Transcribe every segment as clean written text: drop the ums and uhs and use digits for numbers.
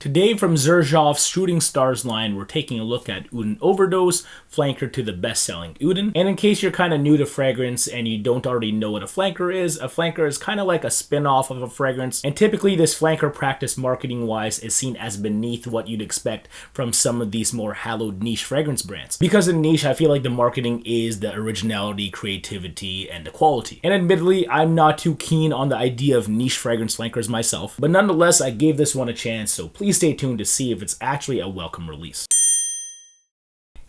Today from Xerjoff's Shooting Stars line, we're taking a look at Uden Overdose, flanker to the best-selling Uden. And in case you're kind of new to fragrance and you don't already know what a flanker is kind of like a spin-off of a fragrance. And typically this flanker practice marketing-wise is seen as beneath what you'd expect from some of these more hallowed niche fragrance brands. Because in niche, I feel like the marketing is the originality, creativity, and the quality. And admittedly, I'm not too keen on the idea of niche fragrance flankers myself, but nonetheless, I gave this one a chance, so please stay tuned to see if it's actually a welcome release.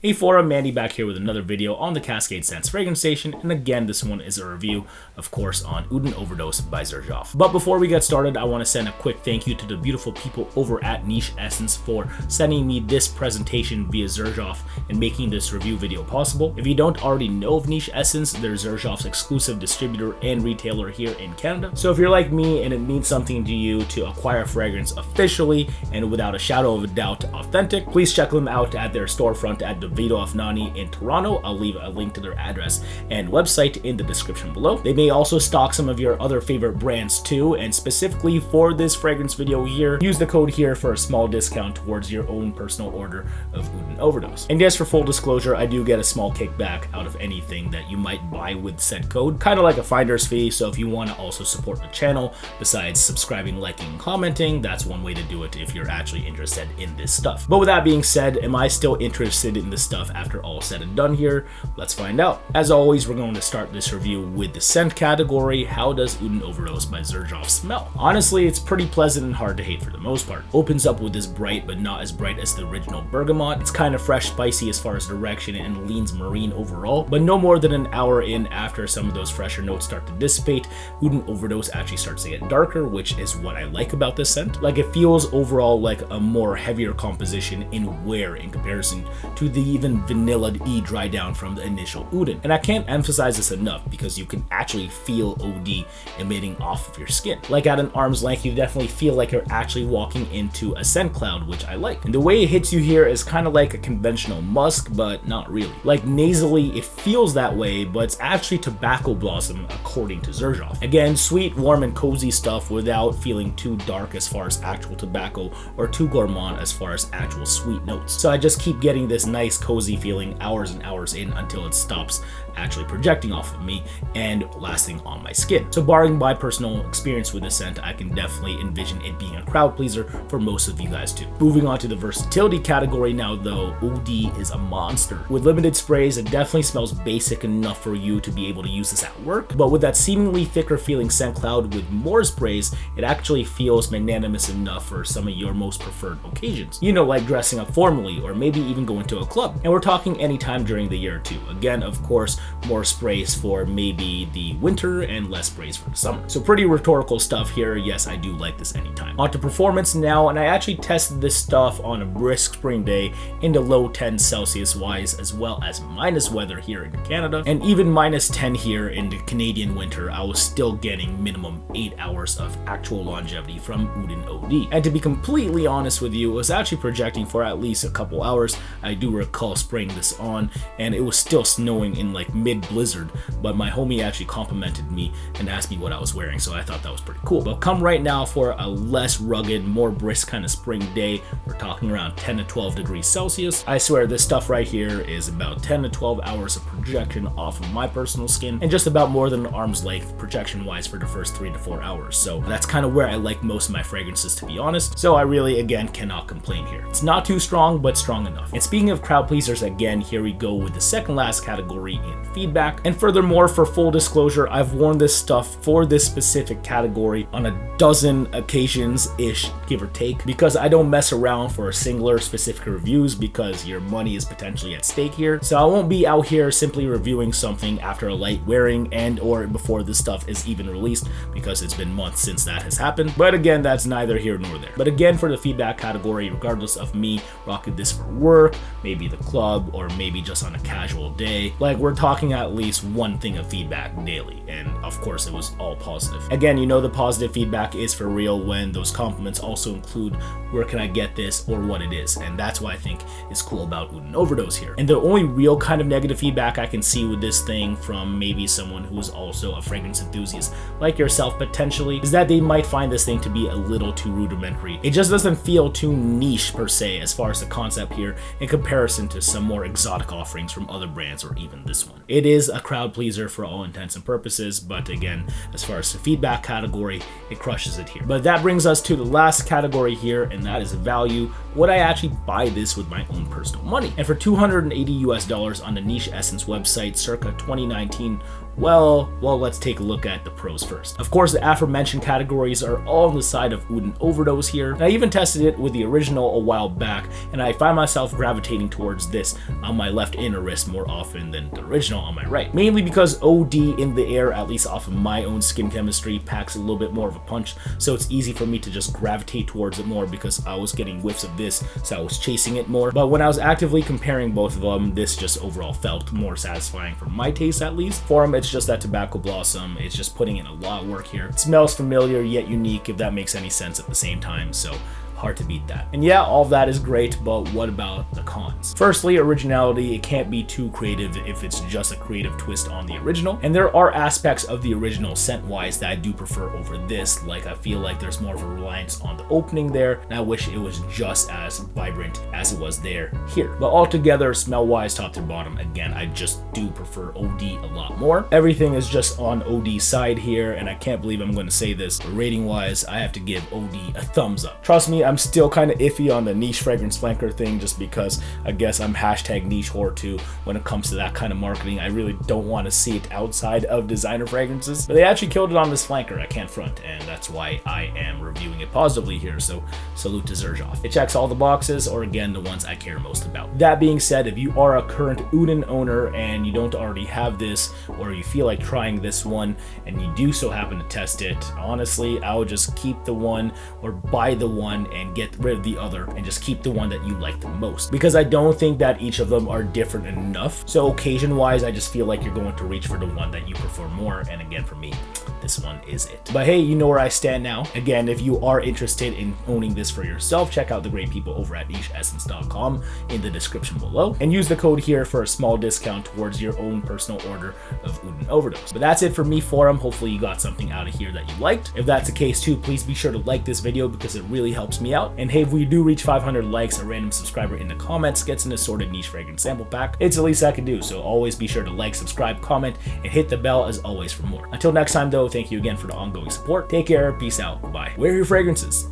Hey Forum, Mandy back here with another video on the CascadeScents fragrance station, and again this one is a review, of course, on Uden Overdose by Xerjoff. But before we get started, I want to send a quick thank you to the beautiful people over at Niche Essence for sending me this presentation via Xerjoff and making this review video possible. If you don't already know of Niche Essence, they're Xerjoff's exclusive distributor and retailer here in Canada. So if you're like me and it means something to you to acquire fragrance officially and without a shadow of a doubt authentic, please check them out at their storefront at DAVIDO AFNANI in Toronto. I'll leave a link to their address and website in the description below. They may also stock some of your other favorite brands too, and specifically for this fragrance video here, use the code here for a small discount towards your own personal order of Uden Overdose. And yes, for full disclosure, I do get a small kickback out of anything that you might buy with said code, kind of like a finder's fee. So if you want to also support the channel, besides subscribing, liking, and commenting, that's one way to do it if you're actually interested in this stuff. But with that being said, am I still interested in this stuff after all said and done here? Let's find out. As always, we're going to start this review with the scent category. How does Uden Overdose by Xerjoff smell? Honestly, it's pretty pleasant and hard to hate for the most part. Opens up with this bright, but not as bright as the original bergamot. It's kind of fresh, spicy as far as direction, and leans marine overall, but no more than an hour in, after some of those fresher notes start to dissipate, Uden Overdose actually starts to get darker, which is what I like about this scent. Like, it feels overall like a more heavier composition in wear in comparison to the even vanilla E dry down from the initial Uden. And I can't emphasize this enough because you can actually feel OD emitting off of your skin. Like at an arm's length, you definitely feel like you're actually walking into a scent cloud, which I like. And the way it hits you here is kind of like a conventional musk, but not really. Like nasally, it feels that way, but it's actually tobacco blossom according to Xerjoff. Again, sweet, warm, and cozy stuff without feeling too dark as far as actual tobacco or too gourmand as far as actual sweet notes. So I just keep getting this nice cozy feeling hours and hours in until it stops actually projecting off of me and lasting on my skin. So barring my personal experience with this scent, I can definitely envision it being a crowd pleaser for most of you guys too. Moving on to the versatility category now though, OD is a monster. With limited sprays, it definitely smells basic enough for you to be able to use this at work, but with that seemingly thicker feeling scent cloud with more sprays, it actually feels magnanimous enough for some of your most preferred occasions. You know, like dressing up formally or maybe even going to a club. And we're talking anytime during the year too. Again, of course, more sprays for maybe the winter and less sprays for the summer. So pretty rhetorical stuff here. Yes, I do like this anytime. On to performance now, and I actually tested this stuff on a brisk spring day in the low 10 Celsius wise, as well as minus weather here in Canada, and even minus 10 here in the Canadian winter. I was still getting minimum 8 hours of actual longevity from Uden OD. And to be completely honest with you, it was actually projecting for at least a couple hours. I do recall spraying this on, and it was still snowing in like mid-blizzard, but my homie actually complimented me and asked me what I was wearing, so I thought that was pretty cool. But come right now for a less rugged, more brisk kind of spring day, we're talking around 10 to 12 degrees Celsius. I swear this stuff right here is about 10 to 12 hours of projection off of my personal skin, and just about more than an arm's length projection wise for the first 3 to 4 hours. So that's kind of where I like most of my fragrances, to be honest. So I really, again, cannot complain here. It's not too strong, but strong enough. And speaking of crowd pleasers, again, here we go with the second last category in feedback. And furthermore, for full disclosure, I've worn this stuff for this specific category on a dozen occasions-ish, give or take, because I don't mess around for singular specific reviews because your money is potentially at stake here. So I won't be out here simply reviewing something after a light wearing and or before this stuff is even released, because it's been months since that has happened. But again, that's neither here nor there. But again, for the feedback category, regardless of me rocking this for work, maybe the club or maybe just on a casual day. Like, we're talking at least one thing of feedback daily, and of course it was all positive. Again, you know the positive feedback is for real when those compliments also include where can I get this or what it is, and that's what I think is cool about Uden Overdose here. And the only real kind of negative feedback I can see with this thing from maybe someone who is also a fragrance enthusiast like yourself potentially is that they might find this thing to be a little too rudimentary. It just doesn't feel too niche per se as far as the concept here in comparison to some more exotic offerings from other brands or even this one. It is a crowd pleaser for all intents and purposes, but again, as far as the feedback category, it crushes it here. But that brings us to the last category here, and that is value. Would I actually buy this with my own personal money? And for $280 on the Niche Essence website circa 2019, well, let's take a look at the pros first. Of course, the aforementioned categories are all on the side of Uden Overdose here. And I even tested it with the original a while back, and I find myself gravitating towards this on my left inner wrist more often than the original on my right. Mainly because OD in the air, at least off of my own skin chemistry, packs a little bit more of a punch, so it's easy for me to just gravitate towards it more because I was getting whiffs of this, so I was chasing it more. But when I was actively comparing both of them, this just overall felt more satisfying for my taste at least. For them, it's just that tobacco blossom. It's just putting in a lot of work here. It smells familiar yet unique, if that makes any sense at the same time, so hard to beat that. And yeah, all of that is great, but what about the cons? Firstly, originality. It can't be too creative if it's just a creative twist on the original. And there are aspects of the original scent-wise that I do prefer over this. Like, I feel like there's more of a reliance on the opening there, and I wish it was just as vibrant as it was there here. But altogether, smell-wise, top to bottom, again, I just do prefer OD a lot more. Everything is just on OD's side here, and I can't believe I'm going to say this, but rating-wise, I have to give OD a thumbs up. Trust me, I'm still kind of iffy on the niche fragrance flanker thing just because I guess I'm hashtag niche whore too when it comes to that kind of marketing. I really don't want to see it outside of designer fragrances, but they actually killed it on this flanker. I can't front, and that's why I am reviewing it positively here, so salute to Xerjoff. It checks all the boxes, or again, the ones I care most about. That being said, if you are a current Uden owner and you don't already have this, or you feel like trying this one and you do so happen to test it, honestly, I would just keep the one or buy the one and get rid of the other and just keep the one that you like the most, because I don't think that each of them are different enough. So occasion wise, I just feel like you're going to reach for the one that you prefer more, and again, for me, this one is it. But hey, you know where I stand now. Again, if you are interested in owning this for yourself, check out the great people over at nicheessence.com in the description below and use the code here for a small discount towards your own personal order of Uden Overdose. But that's it for me, Forum. Hopefully you got something out of here that you liked. If that's the case too, please be sure to like this video because it really helps me out. And hey, if we do reach 500 likes, a random subscriber in the comments gets an assorted niche fragrance sample pack. It's the least I can do, so always be sure to like, subscribe, comment, and hit the bell as always for more. Until next time though, thank you again for the ongoing support. Take care, peace out, bye. Wear your fragrances.